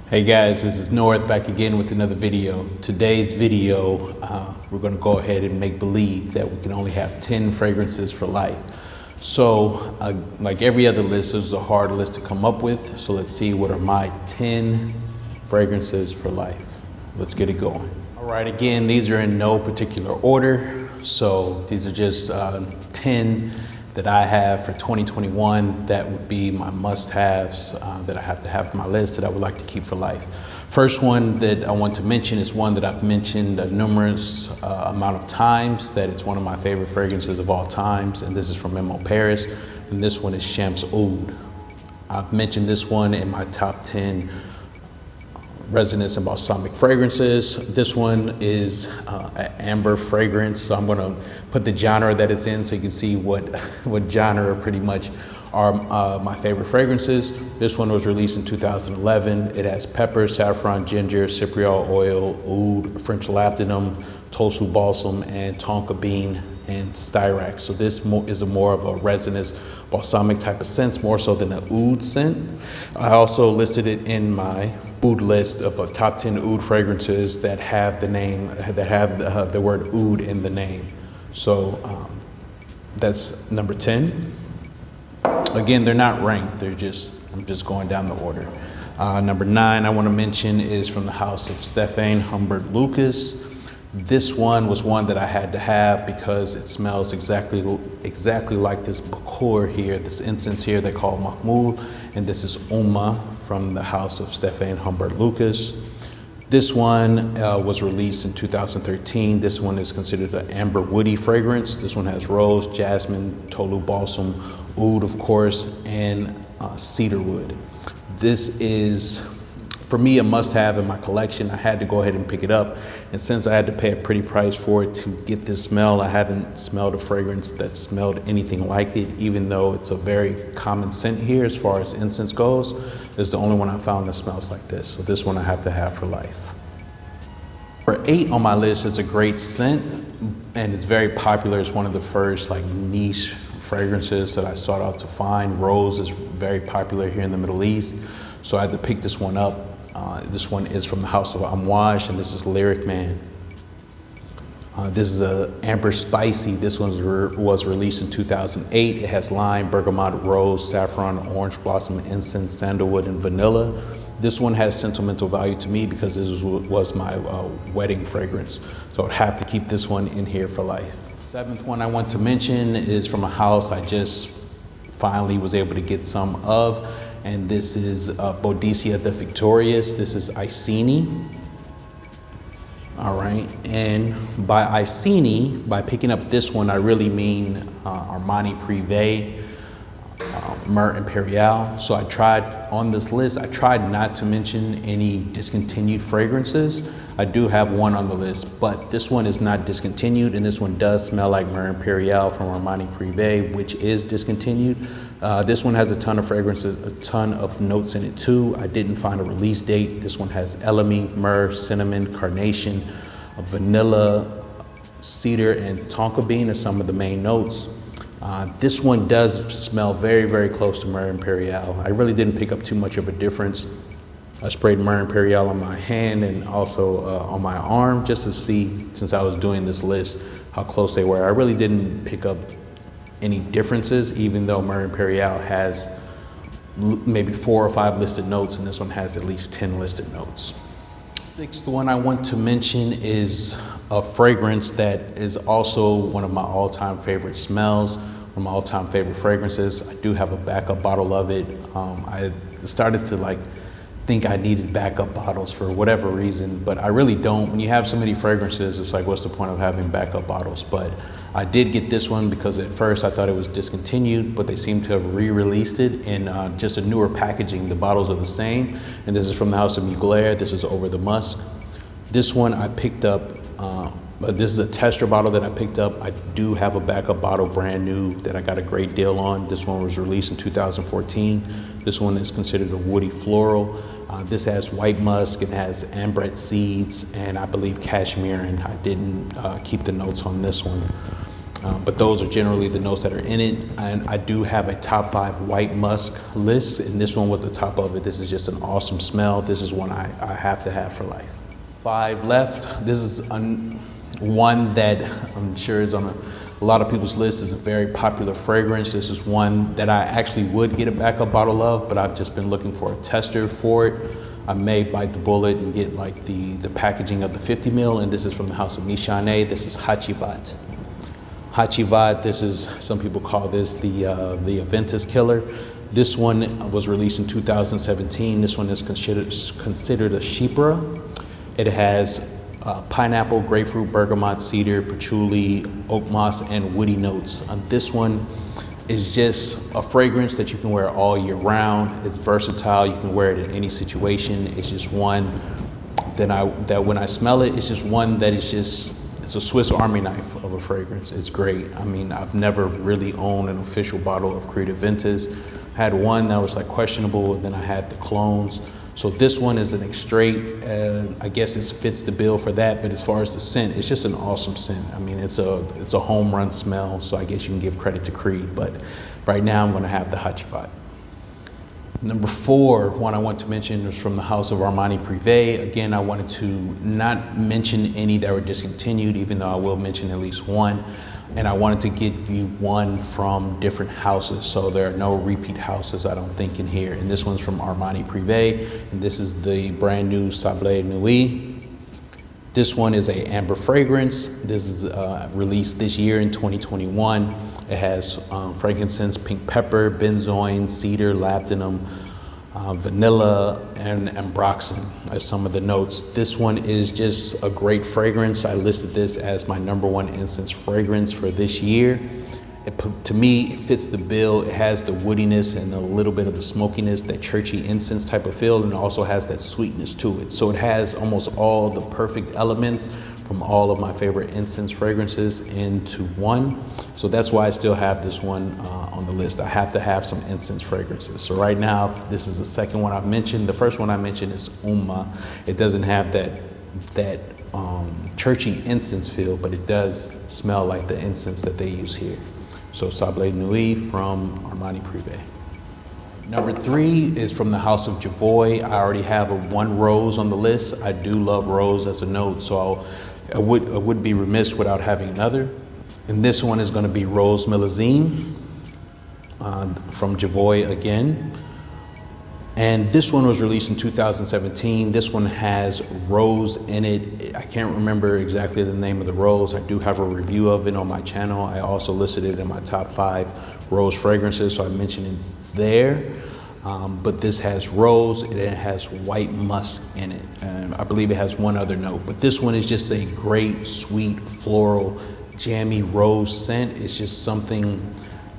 Hey guys, this is North back again with another video. Today's video, we're going to go ahead and make believe that we can only have 10 fragrances for life. So like every other list, this is a hard list to come up with. So let's see what are my 10 fragrances for life. Let's get it going. All right, again, these are in no particular order. So these are just 10 that I have for 2021 that would be my must-haves that I have to have on my list that I would like to keep for life. First one that I want to mention is one that I've mentioned a numerous amount of times, that it's one of my favorite fragrances of all times, and this is from Memo, Paris, and this one is Champs Oud. I've mentioned this one in my top 10 resonance and balsamic fragrances. This one is an amber fragrance, so I'm going to put the genre that it's in so you can see what genre pretty much are my favorite fragrances. This one was released in 2011. It has pepper, saffron, ginger, Cypriol oil, oud, French Labdanum, Tolu balsam, and Tonka bean and Styrax. So this is more of a resinous balsamic type of scent, more so than an oud scent. I also listed it in my oud list of a top 10 oud fragrances that have the name, that have the word oud in the name. So that's number 10. Again, they're not ranked, I'm just going down the order. Number 9 I want to mention is from the house of Stefan Humbert Lucas. This one was one that I had to have because it smells exactly like this Bacor here, this incense here they call Mahmoud, and this is Oumma from the house of Stefan Humbert Lucas. This one was released in 2013. This one is considered an amber woody fragrance. This one has rose, jasmine, Tolu balsam, oud of course, and cedar wood. This is, for me, a must-have in my collection. I had to go ahead and pick it up, and since I had to pay a pretty price for it to get this smell, I haven't smelled a fragrance that smelled anything like it, even though it's a very common scent here as far as incense goes. It's the only one I found that smells like this, so this one I have to have for life. Number 8 on my list is a great scent, and it's very popular. It's one of the first like niche fragrances that I sought out to find. Rose is very popular here in the Middle East, so I had to pick this one up. This one is from the house of Amouage, and this is Lyric Man. This is a amber spicy. This one was released in 2008. It has lime, bergamot, rose, saffron, orange blossom, incense, sandalwood, and vanilla. This one has sentimental value to me because this was my wedding fragrance, so I'd have to keep this one in here for life. 7th one I want to mention is from a house I just finally was able to get some of, and this is Boadicea the Victorious. This is Iceni. All right, and by Iceni, by picking up this one, I really mean Armani Privé, Myrrh Imperial. So I tried, on this list, I tried not to mention any discontinued fragrances. I do have one on the list, but this one is not discontinued, and this one does smell like Myrrh Imperial from Armani Privé, which is discontinued. This one has a ton of fragrances, a ton of notes in it too. I didn't find a release date. This one has elemi, myrrh, cinnamon, carnation, vanilla, cedar, and tonka bean as some of the main notes. This one does smell very, very close to Myrrh Imperial. I really didn't pick up too much of a difference. I sprayed Myrrh Imperial on my hand and also on my arm just to see, since I was doing this list, how close they were. I really didn't pick up any differences, even though Myrrh Imperial has maybe 4 or 5 listed notes, and this one has at least 10 listed notes. 6th one I want to mention is a fragrance that is also one of my all-time favorite smells, one of my all-time favorite fragrances. I do have a backup bottle of it. I started to think I needed backup bottles for whatever reason, but I really don't. When you have so many fragrances, it's like, what's the point of having backup bottles? But I did get this one because at first I thought it was discontinued, but they seem to have re-released it in just a newer packaging. The bottles are the same, and this is from the house of Mugler. This is Over the Musk. This one I picked up, this is a tester bottle that I picked up. I do have a backup bottle brand new that I got a great deal on. This one was released in 2014. This one is considered a woody floral. This has white musk, it has ambrette seeds, and I believe cashmere, and I didn't keep the notes on this one. But those are generally the notes that are in it. And I do have a top 5 white musk list, and this one was the top of it. This is just an awesome smell. This is one I have to have for life. 5 left. This is one that I'm sure is on a lot of people's list. Is a very popular fragrance. This is one that I actually would get a backup bottle of, but I've just been looking for a tester for it. I may bite the bullet and get like the packaging of the 50 ml, and this is from the house of Nishane. This is Hacivat. Hacivat, this is, some people call this the Aventus killer. This one was released in 2017. This one is considered a Chypre. It has pineapple, grapefruit, bergamot, cedar, patchouli, oak moss, and woody notes. This one is just a fragrance that you can wear all year round. It's versatile. You can wear it in any situation. It's just one that when I smell it, it's just one that is just, it's a Swiss Army knife of a fragrance. It's great. I mean, I've never really owned an official bottle of Creative Ventus. Had one that was like questionable, and then I had the clones. So this one is an straight, I guess it fits the bill for that, but as far as the scent, it's just an awesome scent. I mean, it's a home run smell, so I guess you can give credit to Creed, but right now I'm gonna have the Hacivat. Number 4, one I want to mention is from the house of Armani Privé. Again, I wanted to not mention any that were discontinued, even though I will mention at least one. And I wanted to give you one from different houses. So there are no repeat houses, I don't think, in here. And this one's from Armani Privé. And this is the brand new Sablé Nuit. This one is a amber fragrance. This is released this year in 2021. It has frankincense, pink pepper, benzoin, cedar, labdanum, vanilla, and ambroxan as some of the notes. This one is just a great fragrance. I listed this as my #1 incense fragrance for this year. To me, it fits the bill. It has the woodiness and a little bit of the smokiness, that churchy incense type of feel, and it also has that sweetness to it. So it has almost all the perfect elements from all of my favorite incense fragrances into one. So that's why I still have this one on the list. I have to have some incense fragrances. So right now, this is the second one I've mentioned. The first one I mentioned is Oumma. It doesn't have that churchy incense feel, but it does smell like the incense that they use here. So Sablé Nuit from Armani Privé. Number 3 is from the house of Javoy. I already have one rose on the list. I do love rose as a note, so I would be remiss without having another. And this one is going to be Rose Millésime from Javoy again. And this one was released in 2017. This one has rose in it. I can't remember exactly the name of the rose. I do have a review of it on my channel. I also listed it in my top 5 rose fragrances, so I mentioned it there. But this has rose and it has white musk in it. And I believe it has one other note, but this one is just a great, sweet, floral, jammy rose scent. It's just something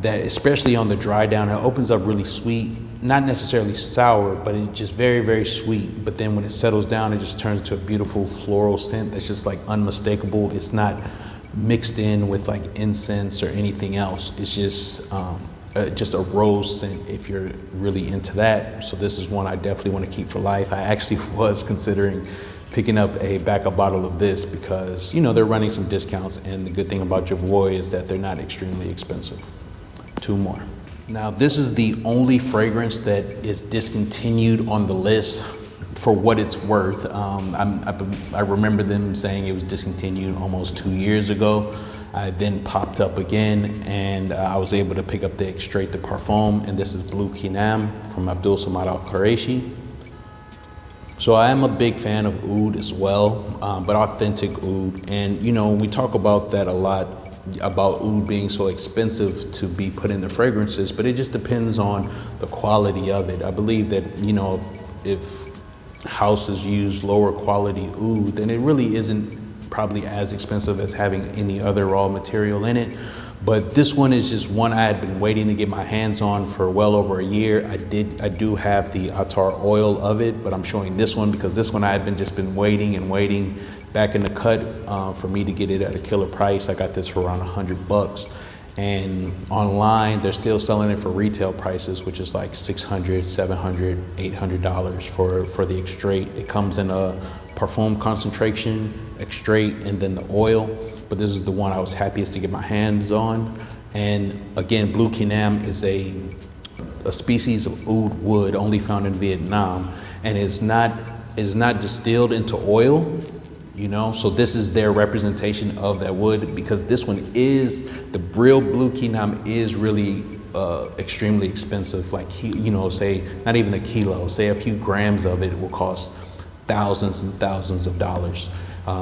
that, especially on the dry down, it opens up really sweet, not necessarily sour, but it's just very, very sweet. But then when it settles down, it just turns into a beautiful floral scent that's just like unmistakable. It's not mixed in with like incense or anything else. It's just a rose scent if you're really into that. So this is one I definitely want to keep for life. I actually was considering picking up a backup bottle of this because, you know, they're running some discounts, and the good thing about Javoy is that they're not extremely expensive. 2 more. Now, this is the only fragrance that is discontinued on the list for what it's worth. I remember them saying it was discontinued almost 2 years ago. It then popped up again, and I was able to pick up the Extrait de Parfum, and this is Blue Quinam from Abdul Samad Al Qureshi. So I am a big fan of oud as well, but authentic oud. And you know, we talk about that a lot, about oud being so expensive to be put in the fragrances, but it just depends on the quality of it. I believe that, you know, if houses use lower quality oud, then it really isn't probably as expensive as having any other raw material in it. But this one is just one I had been waiting to get my hands on for well over a year. I do have the attar oil of it, but I'm showing this one because this one I had just been waiting and waiting back in the cut for me to get it at a killer price. I got this for around $100. And online, they're still selling it for retail prices, which is like $600, $700, $800 for the extrait. It comes in a parfum concentration, extrait, and then the oil. But this is the one I was happiest to get my hands on. And again, blue quinam is a species of oud wood only found in Vietnam, and it's not distilled into oil. You know, so this is their representation of that wood, because this one is, the real blue quinam is really extremely expensive. Like, you know, say not even a kilo, say a few grams of it will cost thousands and thousands of dollars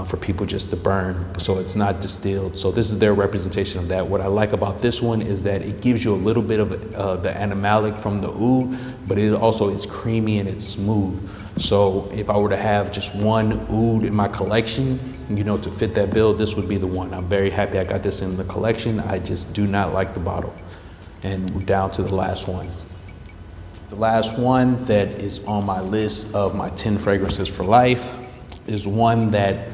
for people just to burn. So it's not distilled. So this is their representation of that. What I like about this one is that it gives you a little bit of the animalic from the oud, but it also is creamy and it's smooth. So if I were to have just one oud in my collection, you know, to fit that bill, this would be the one. I'm very happy I got this in the collection. I just do not like the bottle. And we're down to the last one. The last one that is on my list of my 10 fragrances for life is one that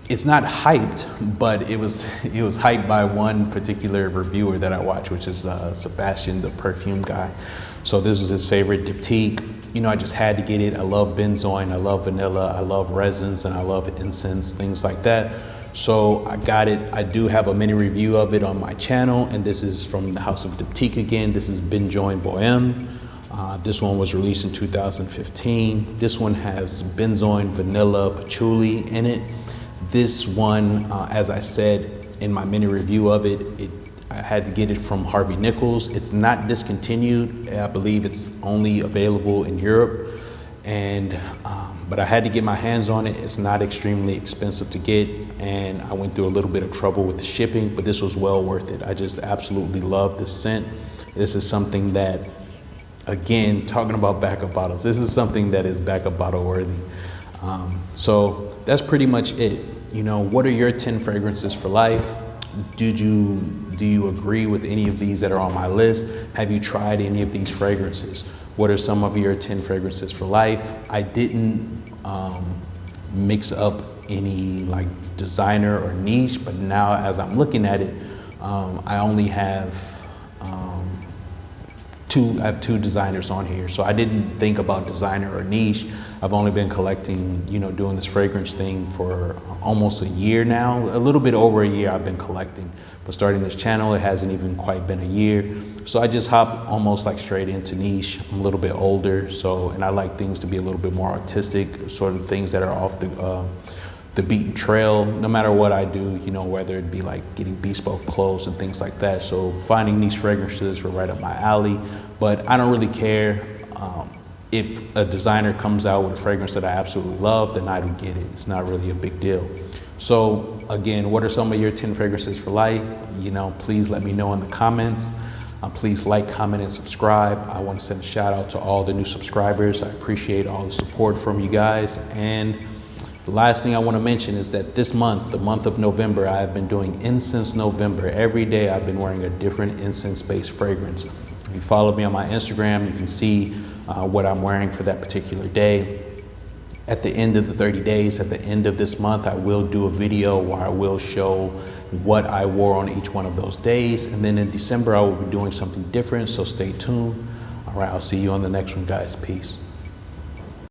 it's not hyped, but it was hyped by one particular reviewer that I watch, which is Sebastian, the perfume guy. So this is his favorite diptyque. You know, I just had to get it. I love benzoin, I love vanilla, I love resins, and I love incense, things like that. So I got it. I do have a mini review of it on my channel, and this is from the House of Diptyque again. This is Benjoin Bohème. This one was released in 2015. This one has benzoin, vanilla, patchouli in it. This one, as I said in my mini review of it, I had to get it from Harvey Nichols. It's not discontinued. I believe it's only available in Europe. And but I had to get my hands on it. It's not extremely expensive to get, and I went through a little bit of trouble with the shipping, but this was well worth it. I just absolutely love this scent. This is something that, again, talking about backup bottles, this is something that is backup bottle worthy. So that's pretty much it. You know, what are your 10 fragrances for life? Do you agree with any of these that are on my list? Have you tried any of these fragrances? What are some of your 10 fragrances for life? I didn't mix up any like designer or niche, but now as I'm looking at it, I only have two designers on here. So I didn't think about designer or niche. I've only been collecting, you know, doing this fragrance thing for almost a year now. A little bit over a year I've been collecting. But starting this channel, it hasn't even quite been a year. So I just hop almost like straight into niche. I'm a little bit older, so, and I like things to be a little bit more artistic, sort of things that are off the beaten trail, no matter what I do, you know, whether it be like getting bespoke clothes and things like that. So finding these fragrances were right up my alley, but I don't really care. If a designer comes out with a fragrance that I absolutely love, then I do get it. It's not really a big deal. So again, what are some of your 10 fragrances for life? You know, please let me know in the comments. Please like, comment, and subscribe. I want to send a shout out to all the new subscribers. I appreciate all the support from you guys. And the last thing I want to mention is that this month, the month of November, I've been doing Incense November. Every day I've been wearing a different incense-based fragrance. If you follow me on my Instagram, you can see what I'm wearing for that particular day. At the end of the 30 days, at the end of this month, I will do a video where I will show what I wore on each one of those days. And then in December, I will be doing something different, so stay tuned. All right, I'll see you on the next one, guys. Peace.